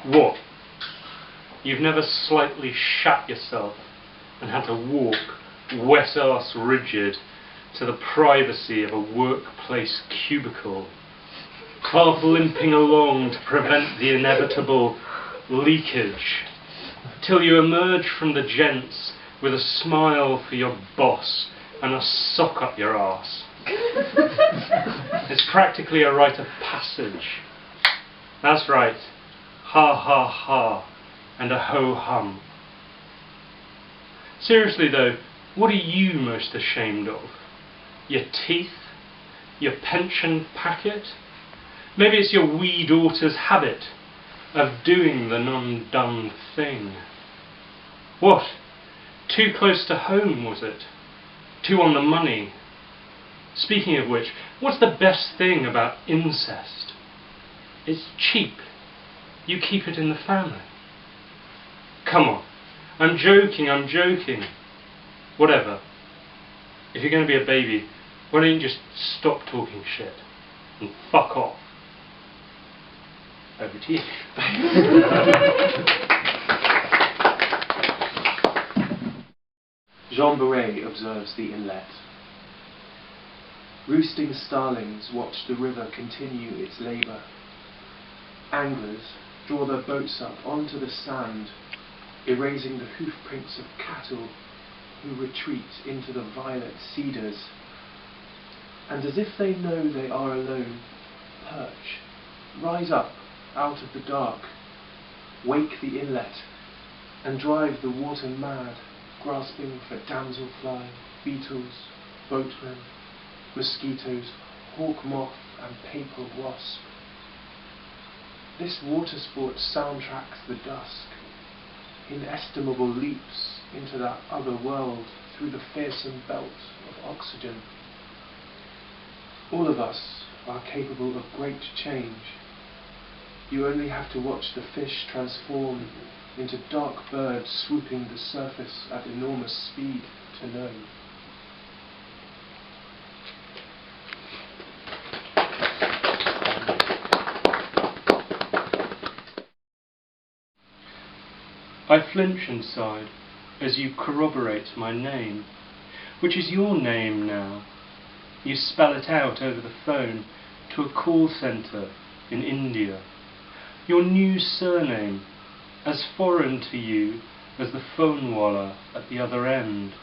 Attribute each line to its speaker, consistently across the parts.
Speaker 1: What? You've never slightly shat yourself and had to walk, wet-arse rigid, to the privacy of a workplace cubicle, half limping along to prevent the inevitable leakage, till you emerge from the gents with a smile for your boss and a sock up your arse. It's practically a rite of passage. That's right. Ha ha ha and a ho hum. Seriously though, what are you most ashamed of? Your teeth? Your pension packet? Maybe it's your wee daughter's habit of doing the non-done thing. What? Too close to home, was it? Too on the money? Speaking of which, what's the best thing about incest? It's cheap. You keep it in the family. Come on. I'm joking. Whatever. If you're going to be a baby, why don't you just stop talking shit and fuck off? Over to you.
Speaker 2: Jean Beret observes the inlet. Roosting starlings watch the river continue its labour. Anglers draw their boats up onto the sand, erasing the hoofprints of cattle who retreat into the violet cedars. And as if they know they are alone, perch, rise up out of the dark, wake the inlet, and drive the water mad, grasping for damselfly, beetles, boatmen, mosquitoes, hawk moth and paper wasp. This water sport soundtracks the dusk, inestimable leaps into that other world through the fearsome belt of oxygen. All of us are capable of great change. You only have to watch the fish transform into dark birds swooping the surface at enormous speed to know.
Speaker 1: I flinch inside as you corroborate my name, which is your name now. You spell it out over the phone to a call centre in India. Your new surname, as foreign to you as the phonewala at the other end.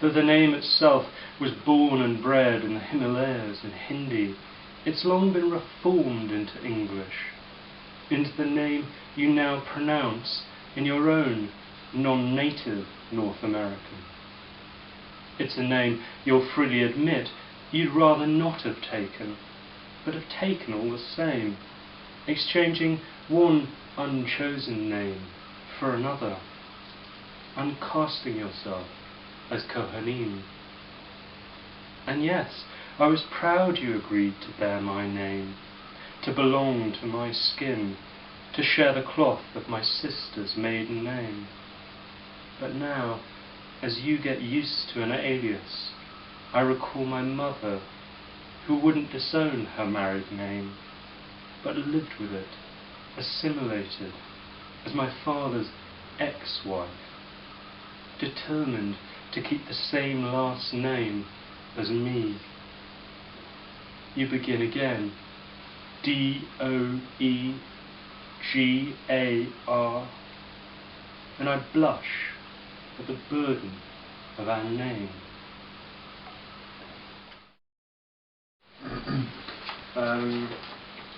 Speaker 1: Though the name itself was born and bred in the Himalayas in Hindi, it's long been reformed into English, into the name you now pronounce in your own non-native North American. It's a name you'll freely admit you'd rather not have taken, but have taken all the same, exchanging one unchosen name for another, uncasting yourself as Kohanim. And yes, I was proud you agreed to bear my name, to belong to my skin, to share the cloth of my sister's maiden name. But now, as you get used to an alias, I recall my mother, who wouldn't disown her married name, but lived with it, assimilated, as my father's ex-wife, determined to keep the same last name as me. You begin again, DOEGAR, and I blush at the burden of our name.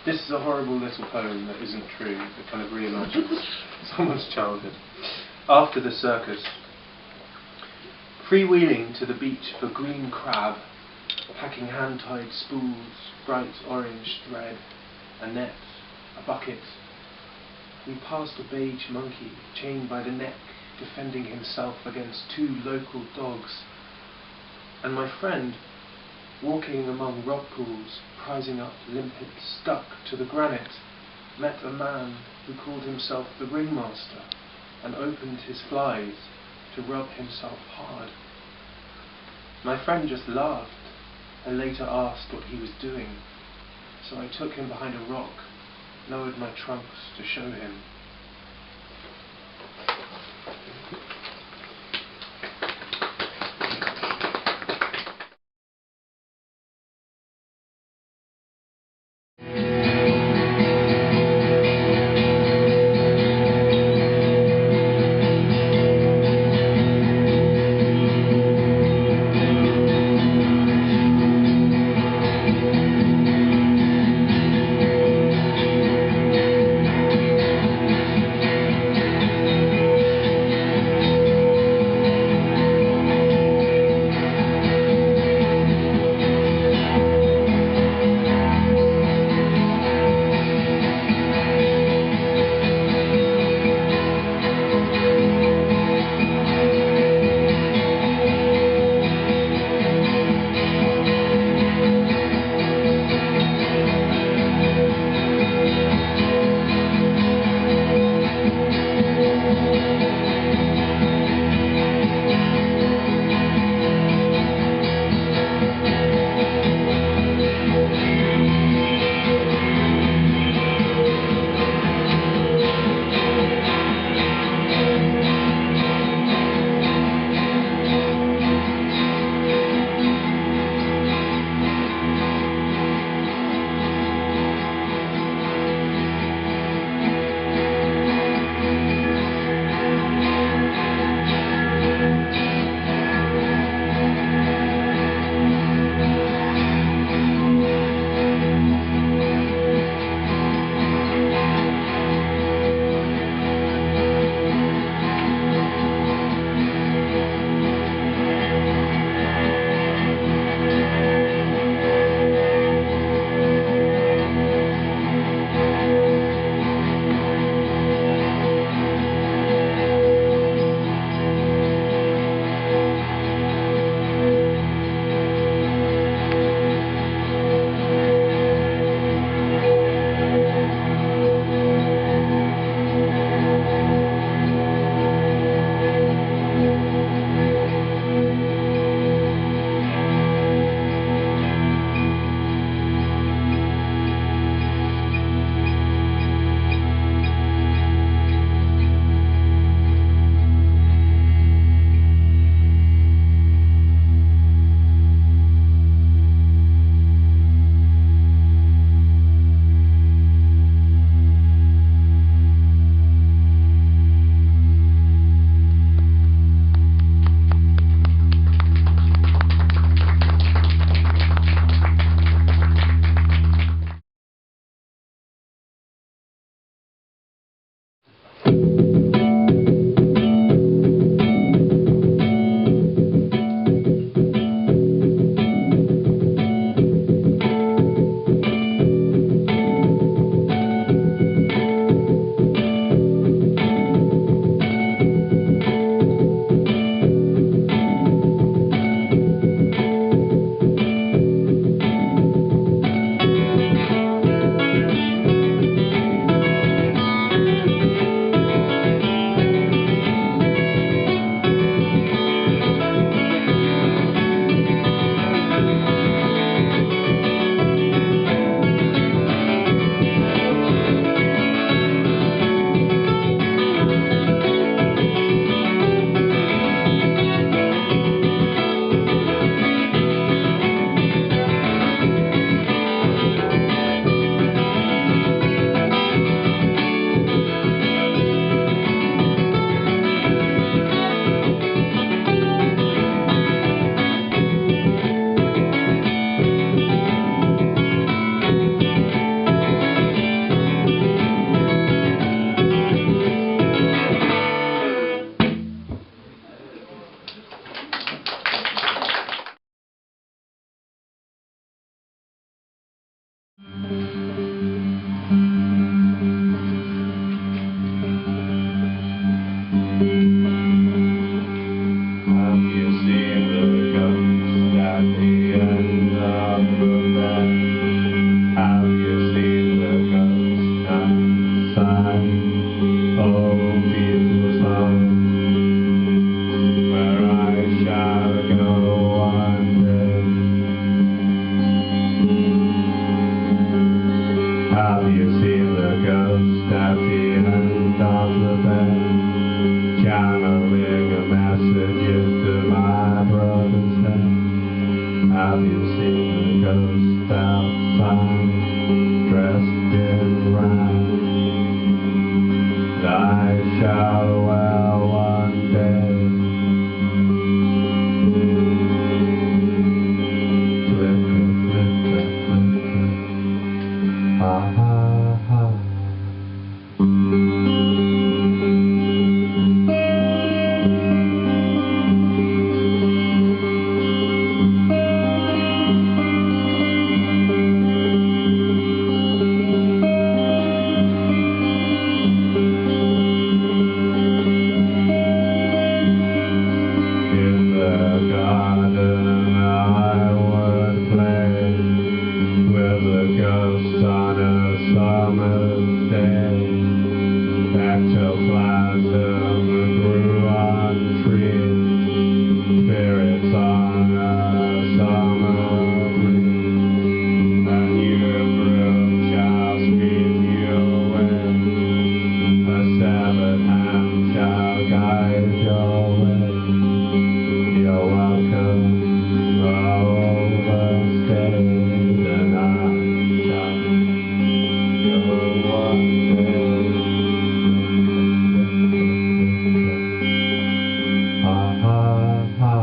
Speaker 2: This is a horrible little poem that isn't true. It kind of reimagines someone's childhood. After the circus. Freewheeling to the beach for green crab, packing hand-tied spools, bright orange thread, a net, a bucket. We passed a beige monkey, chained by the neck, defending himself against two local dogs. And my friend, walking among rock pools, prizing up limpets stuck to the granite, met a man who called himself the ringmaster and opened his flies to rub himself hard. My friend just laughed and later asked what he was doing, so I took him behind a rock lowered my trunks to show him.
Speaker 3: channeling a messages to my brother's head. Have you seen the ghost outside, dressed in rags? I shall wear one day. Flicker, flicker, flicker. Ha ha ha. On a summer's day, ectoplasm grew on trees, spirits on a summer breeze, and your broom shall sweep you away, a severed hand shall guide your way. You're welcome, overstayed, and I shall go one day. Ha ha ha.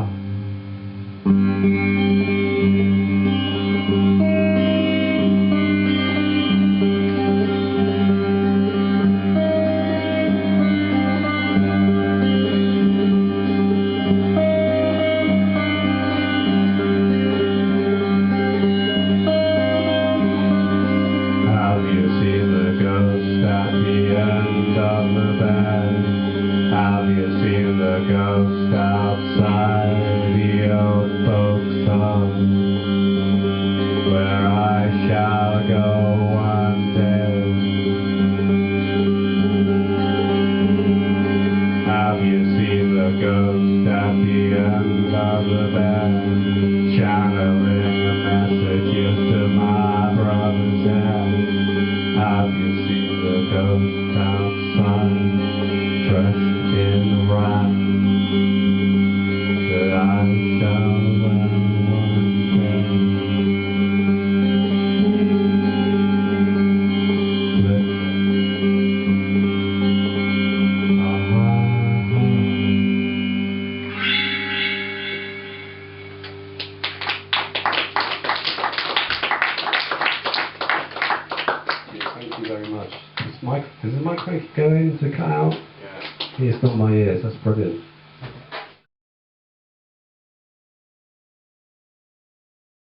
Speaker 3: Have you seen the ghost at the end of the bed? Have you seen the ghost outside the old folks' home, where I shall go one day? Have you seen the ghost at the end of the bed, channeling the messages to my brother's head? Have you seen the ghost outside, dressed in rags, that I shall wear one day? Flick. Ha ha ha. Thank you very much. Is the mic going to cut out?
Speaker 1: Yeah.
Speaker 3: It's not my ears, that's brilliant.